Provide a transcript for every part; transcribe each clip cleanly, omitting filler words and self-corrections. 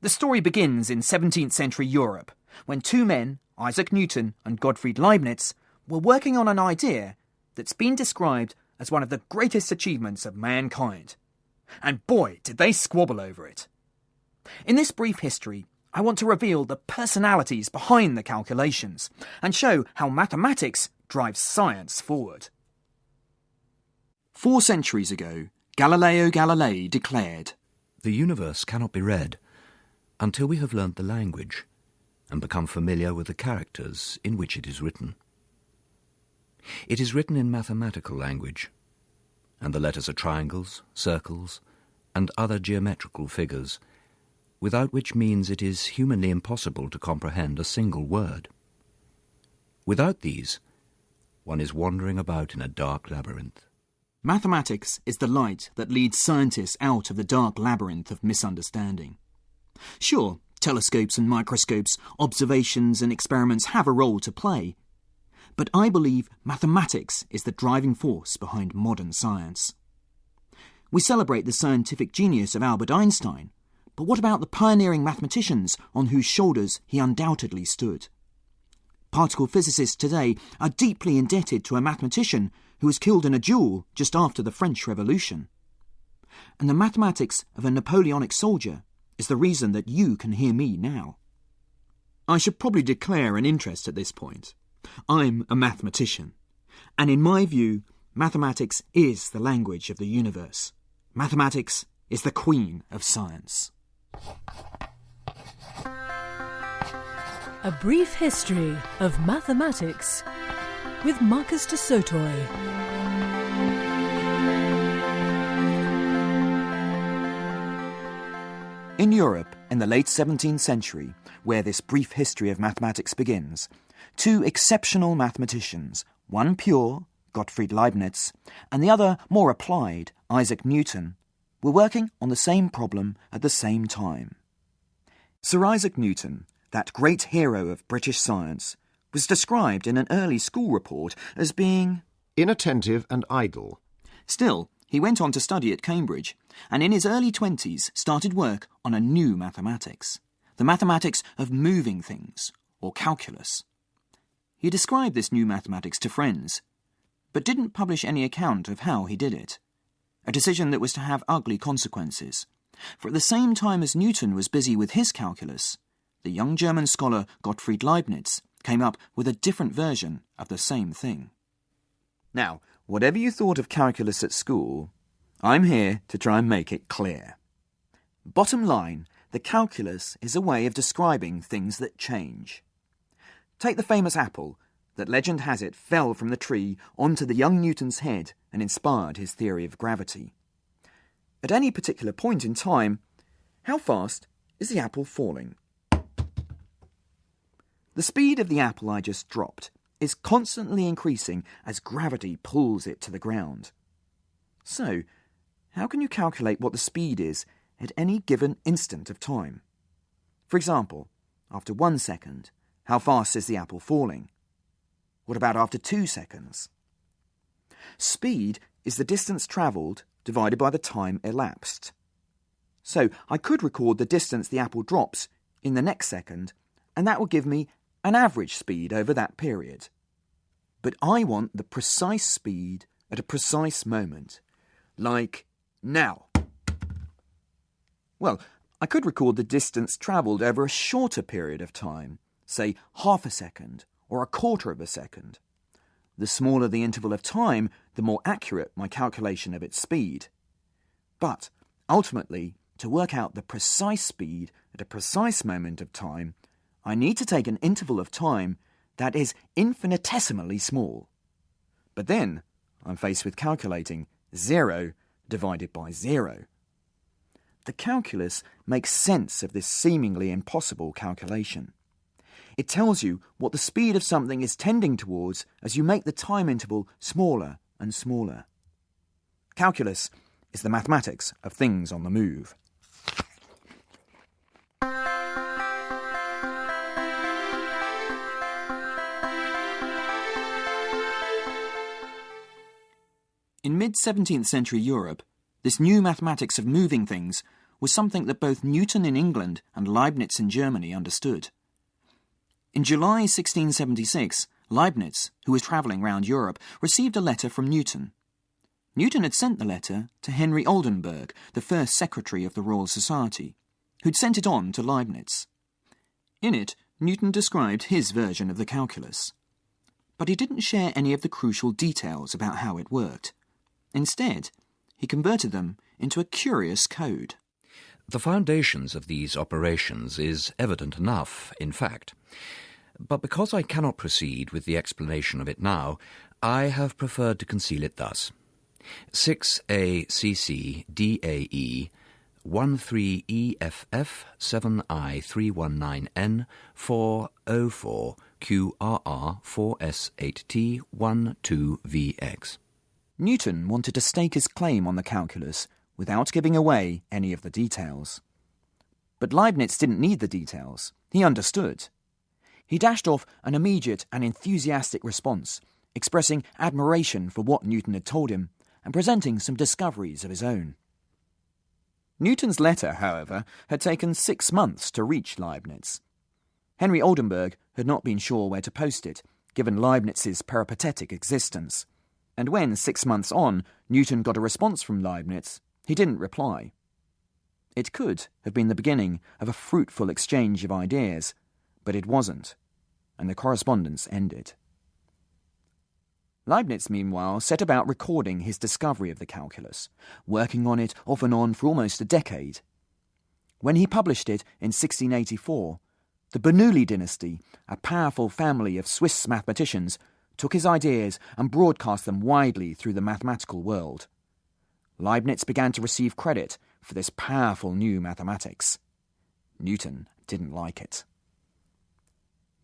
The story begins in 17th century Europe, when two men, Isaac Newton and Gottfried Leibniz, were working on an idea that's been described as one of the greatest achievements of mankind. And boy, did they squabble over it. In this brief history, I want to reveal the personalities behind the calculations and show how mathematics drives science forward. 4 centuries ago, Galileo Galilei declared, "The universe cannot be read until we have learnt the language and become familiar with the characters in which it is written. It is written in mathematical language, and the letters are triangles, circles, and other geometrical figures, without which means it is humanly impossible to comprehend a single word. Without these, one is wandering about in a dark labyrinth." Mathematics is the light that leads scientists out of the dark labyrinth of misunderstanding. Sure, telescopes and microscopes, observations and experiments have a role to play, but I believe mathematics is the driving force behind modern science. We celebrate the scientific genius of Albert Einstein, but what about the pioneering mathematicians on whose shoulders he undoubtedly stood? Particle physicists today are deeply indebted to a mathematician who was killed in a duel just after the French Revolution. And the mathematics of a Napoleonic soldier is the reason that you can hear me now. I should probably declare an interest at this point. I'm a mathematician, and in my view, mathematics is the language of the universe. Mathematics is the queen of science. A brief history of mathematics with Marcus de Sotoy. In Europe, in the late 17th century, where this brief history of mathematics begins, two exceptional mathematicians, one pure, Gottfried Leibniz, and the other more applied, Isaac Newton, were working on the same problem at the same time. Sir Isaac Newton, that great hero of British science, was described in an early school report as being inattentive and idle. Still, he went on to study at Cambridge, and in his early 20s started work on a new mathematics, the mathematics of moving things, or calculus. He described this new mathematics to friends, but didn't publish any account of how he did it, a decision that was to have ugly consequences. For at the same time as Newton was busy with his calculus, the young German scholar Gottfried Leibniz came up with a different version of the same thing. Now, whatever you thought of calculus at school, I'm here to try and make it clear. Bottom line, the calculus is a way of describing things that change. Take the famous apple that legend has it fell from the tree onto the young Newton's head and inspired his theory of gravity. At any particular point in time, how fast is the apple falling? The speed of the apple I just dropped is constantly increasing as gravity pulls it to the ground. So, how can you calculate what the speed is at any given instant of time? For example, after 1 second, how fast is the apple falling? What about after 2 seconds? Speed is the distance travelled divided by the time elapsed. So I could record the distance the apple drops in the next second, and that would give me an average speed over that period. But I want the precise speed at a precise moment, like now. Well, I could record the distance travelled over a shorter period of time, say half a second or a quarter of a second. The smaller the interval of time, the more accurate my calculation of its speed. But ultimately, to work out the precise speed at a precise moment of time, I need to take an interval of time that is infinitesimally small. But then I'm faced with calculating 0 divided by 0. The calculus makes sense of this seemingly impossible calculation. It tells you what the speed of something is tending towards as you make the time interval smaller and smaller. Calculus is the mathematics of things on the move. In mid-17th century Europe, this new mathematics of moving things was something that both Newton in England and Leibniz in Germany understood. In July 1676, Leibniz, who was travelling round Europe, received a letter from Newton. Newton had sent the letter to Henry Oldenburg, the first secretary of the Royal Society, who'd sent it on to Leibniz. In it, Newton described his version of the calculus. But he didn't share any of the crucial details about how it worked. Instead, he converted them into a curious code. The foundations of these operations is evident enough, in fact. But because I cannot proceed with the explanation of it now, I have preferred to conceal it thus. 6ACCDAE 13EFF 7I319N 404 QRR 4S8T 12VX. Newton wanted to stake his claim on the calculus without giving away any of the details. But Leibniz didn't need the details. He understood. He dashed off an immediate and enthusiastic response, expressing admiration for what Newton had told him and presenting some discoveries of his own. Newton's letter, however, had taken 6 months to reach Leibniz. Henry Oldenburg had not been sure where to post it, given Leibniz's peripatetic existence. And when, 6 months on, Newton got a response from Leibniz, he didn't reply. It could have been the beginning of a fruitful exchange of ideas, but it wasn't, and the correspondence ended. Leibniz, meanwhile, set about recording his discovery of the calculus, working on it off and on for almost a decade. When he published it in 1684, the Bernoulli dynasty, a powerful family of Swiss mathematicians, took his ideas and broadcast them widely through the mathematical world. Leibniz began to receive credit for this powerful new mathematics. Newton didn't like it.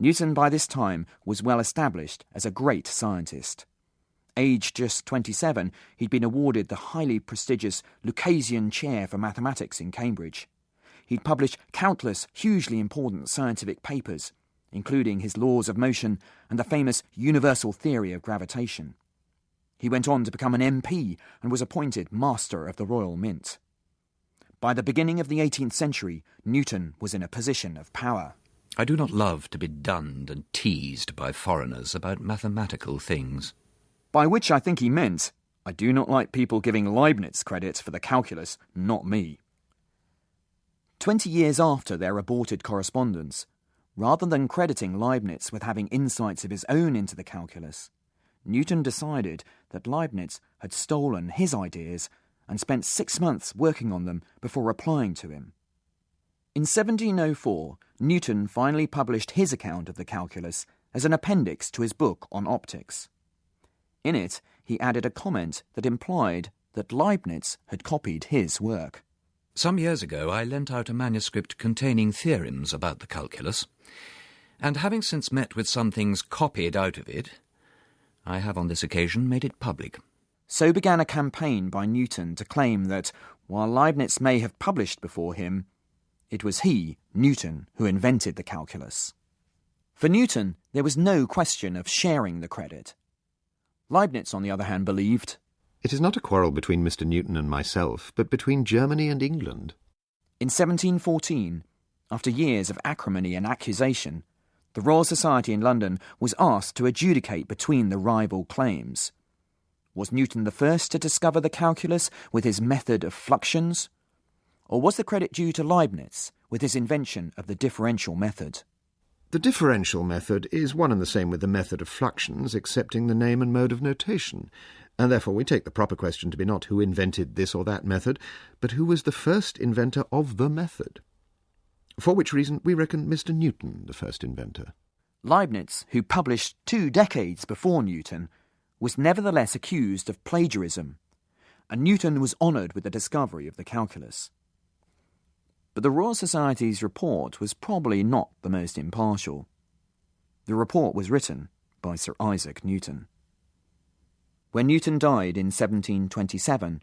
Newton, by this time, was well established as a great scientist. Aged just 27, he'd been awarded the highly prestigious Lucasian Chair for Mathematics in Cambridge. He'd published countless hugely important scientific papers, including his laws of motion and the famous universal theory of gravitation. He went on to become an MP and was appointed Master of the Royal Mint. By the beginning of the 18th century, Newton was in a position of power. I do not love to be dunned and teased by foreigners about mathematical things. By which I think he meant, I do not like people giving Leibniz credit for the calculus, not me. 20 years after their aborted correspondence, rather than crediting Leibniz with having insights of his own into the calculus, Newton decided that Leibniz had stolen his ideas and spent 6 months working on them before replying to him. In 1704, Newton finally published his account of the calculus as an appendix to his book on optics. In it, he added a comment that implied that Leibniz had copied his work. Some years ago I lent out a manuscript containing theorems about the calculus, and having since met with some things copied out of it, I have on this occasion made it public. So began a campaign by Newton to claim that, while Leibniz may have published before him, it was he, Newton, who invented the calculus. For Newton, there was no question of sharing the credit. Leibniz, on the other hand, believed, It is not a quarrel between Mr. Newton and myself, but between Germany and England. In 1714, after years of acrimony and accusation, the Royal Society in London was asked to adjudicate between the rival claims. Was Newton the first to discover the calculus with his method of fluxions? Or was the credit due to Leibniz with his invention of the differential method? The differential method is one and the same with the method of fluxions, excepting the name and mode of notation, and therefore we take the proper question to be not who invented this or that method, but who was the first inventor of the method. For which reason we reckon Mr. Newton the first inventor. Leibniz, who published 2 decades before Newton, was nevertheless accused of plagiarism, and Newton was honoured with the discovery of the calculus. But the Royal Society's report was probably not the most impartial. The report was written by Sir Isaac Newton. When Newton died in 1727,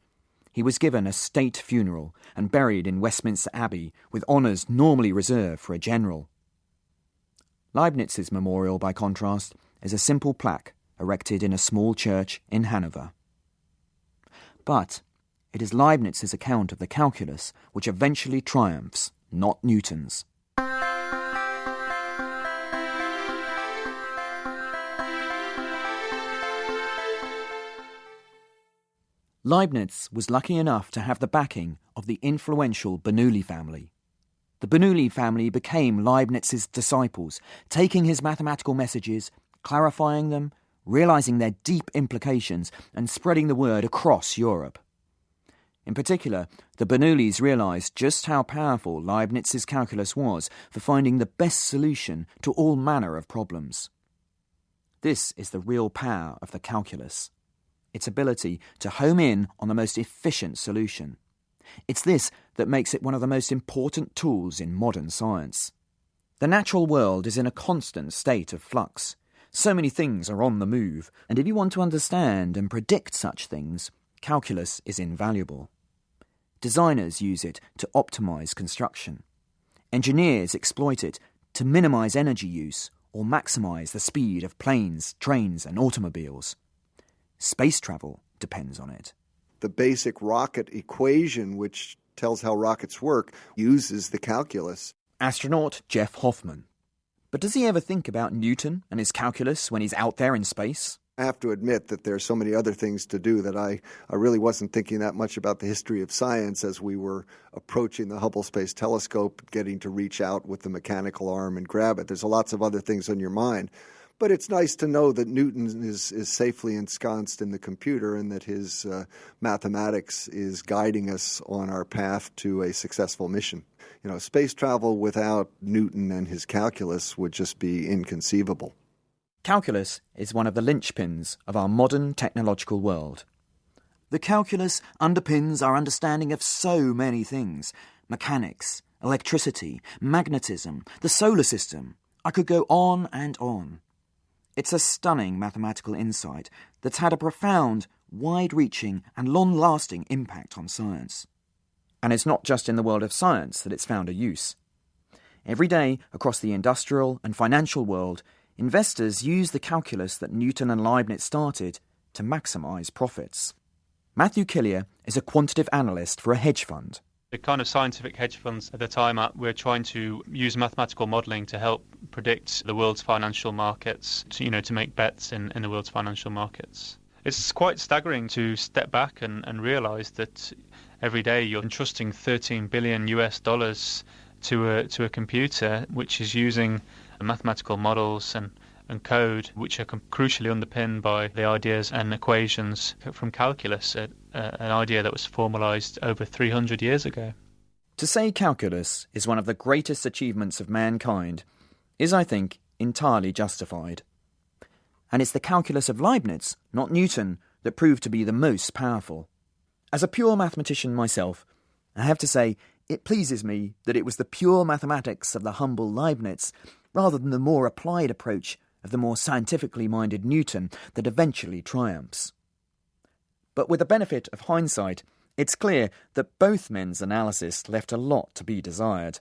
he was given a state funeral and buried in Westminster Abbey with honours normally reserved for a general. Leibniz's memorial, by contrast, is a simple plaque erected in a small church in Hanover. But it is Leibniz's account of the calculus which eventually triumphs, not Newton's. Leibniz was lucky enough to have the backing of the influential Bernoulli family. The Bernoulli family became Leibniz's disciples, taking his mathematical messages, clarifying them, realising their deep implications, and spreading the word across Europe. In particular, the Bernoullis realised just how powerful Leibniz's calculus was for finding the best solution to all manner of problems. This is the real power of the calculus, its ability to home in on the most efficient solution. It's this that makes it one of the most important tools in modern science. The natural world is in a constant state of flux. So many things are on the move, and if you want to understand and predict such things, calculus is invaluable. Designers use it to optimise construction. Engineers exploit it to minimise energy use or maximise the speed of planes, trains and automobiles. Space travel depends on it. The basic rocket equation, which tells how rockets work, uses the calculus. Astronaut Jeff Hoffman. But does he ever think about Newton and his calculus when he's out there in space? I have to admit that there's so many other things to do that I really wasn't thinking that much about the history of science as we were approaching the Hubble Space Telescope, getting to reach out with the mechanical arm and grab it. There's lots of other things on your mind. But it's nice to know that Newton is safely ensconced in the computer and that his mathematics is guiding us on our path to a successful mission. You know, space travel without Newton and his calculus would just be inconceivable. Calculus is one of the linchpins of our modern technological world. The calculus underpins our understanding of so many things: mechanics, electricity, magnetism, the solar system. I could go on and on. It's a stunning mathematical insight that's had a profound, wide-reaching and long-lasting impact on science. And it's not just in the world of science that it's found a use. Every day, across the industrial and financial world, investors use the calculus that Newton and Leibniz started to maximise profits. Matthew Killier is a quantitative analyst for a hedge fund. The kind of scientific hedge funds at the time were trying to use mathematical modelling to help predict the world's financial markets, to make bets in the world's financial markets. It's quite staggering to step back and realise that every day you're entrusting $13 billion to a computer which is using mathematical models and code which are crucially underpinned by the ideas and equations from calculus, an idea that was formalised over 300 years ago. To say calculus is one of the greatest achievements of mankind is, I think, entirely justified. And it's the calculus of Leibniz, not Newton, that proved to be the most powerful. As a pure mathematician myself, I have to say it pleases me that it was the pure mathematics of the humble Leibniz, rather than the more applied approach of the more scientifically minded Newton, that eventually triumphs. But with the benefit of hindsight, it's clear that both men's analysis left a lot to be desired.